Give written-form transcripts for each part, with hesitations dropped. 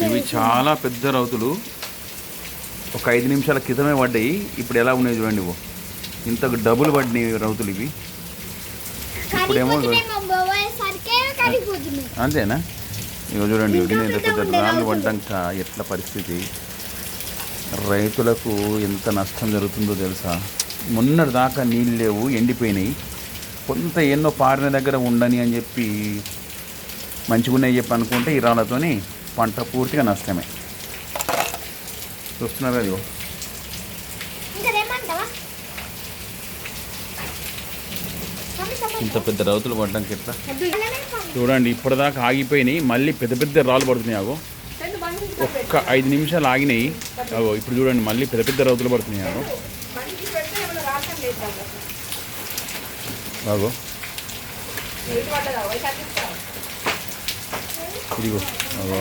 ఇవి చాలా పెద్ద రౌతులు. ఒక 5 నిమిషాల క్రితమే పడ్డాయి. ఇప్పుడు ఎలా ఉన్నాయి చూడండి. ఇవో ఇంతకు డబుల్ పడినాయి రౌతులు ఇవి. ఇప్పుడేమో అంతేనా? ఇక చూడండి ఇంత పెద్ద రాళ్ళు పడ్డాక ఎట్లా పరిస్థితి, రైతులకు ఎంత నష్టం జరుగుతుందో తెలుసా. మొన్నటి దాకా నీళ్ళు లేవు, ఎండిపోయినాయి. కొంత ఎన్నో పారిన దగ్గర ఉండని అని చెప్పి మంచిగా ఉన్నాయి చెప్పి అనుకుంటే ఈ రాళ్ళతోని పంట పూర్తిగా నష్టమే. చూస్తున్నారు అది. ఇంత పెద్ద రౌతులు పడ్డానికి ఎట్లా చూడండి. ఇప్పటిదాకా ఆగిపోయినాయి, మళ్ళీ పెద్ద పెద్ద రాళ్ళు పడుతున్నాయి. ఆగో ఒక్క 5 నిమిషాలు ఆగినాయి. అగో ఇప్పుడు చూడండి మళ్ళీ పెద్ద పెద్ద రౌతులు పడుతున్నాయి. ఆగో ఆగో ఇదిగో అగో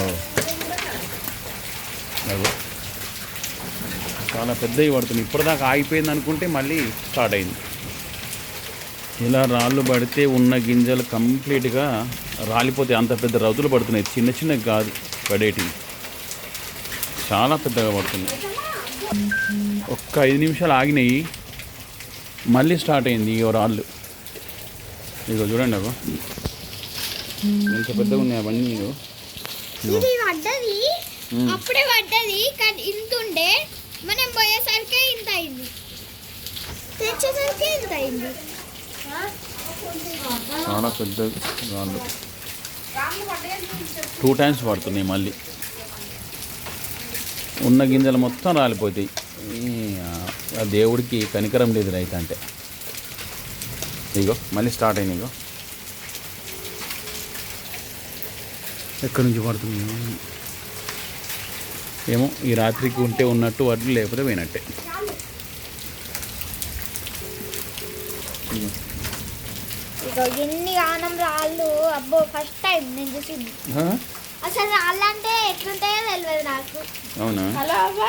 అగో చాలా పెద్దవి పడుతున్నాయి. ఇప్పటిదాకా ఆగిపోయింది అనుకుంటే మళ్ళీ స్టార్ట్ అయింది. ఇలా రాళ్ళు పడితే ఉన్న గింజలు కంప్లీట్గా రాలిపోతే అంత పెద్ద రౌతులు పడుతున్నాయి. చిన్న చిన్నవి కాదు పడేటివి, చాలా పెద్దగా పడుతున్నాయి. ఒక్క 5 నిమిషాలు ఆగినాయి, మళ్ళీ స్టార్ట్ అయింది ఈ రాళ్ళు. ఇగో చూడండి అగో ఎంత పెద్దగా ఉన్నాయి అవన్నీ. అప్పుడే పడ్డది కానీ ఇంత ఉండే, మనం పోయేసరికి ఇంత అయింది, తెచ్చేసరికి ఇంత అయింది. చాలా పెద్ద రాళ్ళు 2 టైమ్స్ పడుతున్నాయి. మళ్ళీ ఉన్న గింజలు మొత్తం రాలిపోతాయి. దేవుడికి కనికరం లేదు రైతు అంటే. ఇగో మళ్ళీ స్టార్ట్ అయింది. ఇగో ఎక్కడి నుంచి పడుతుంది ఏమో. ఈ రాత్రికి ఉంటే ఉన్నట్టు వడ్లు, లేకపోతే పోయినట్టే. ఎన్ని గానం రాళ్ళు, అబ్బో ఫస్ట్ టైం నేను చూసింది. అసలు రాళ్ళు అంటే ఎట్లుంటాయో తెలియదు నాకు. అవునా? హలో అవ్వ.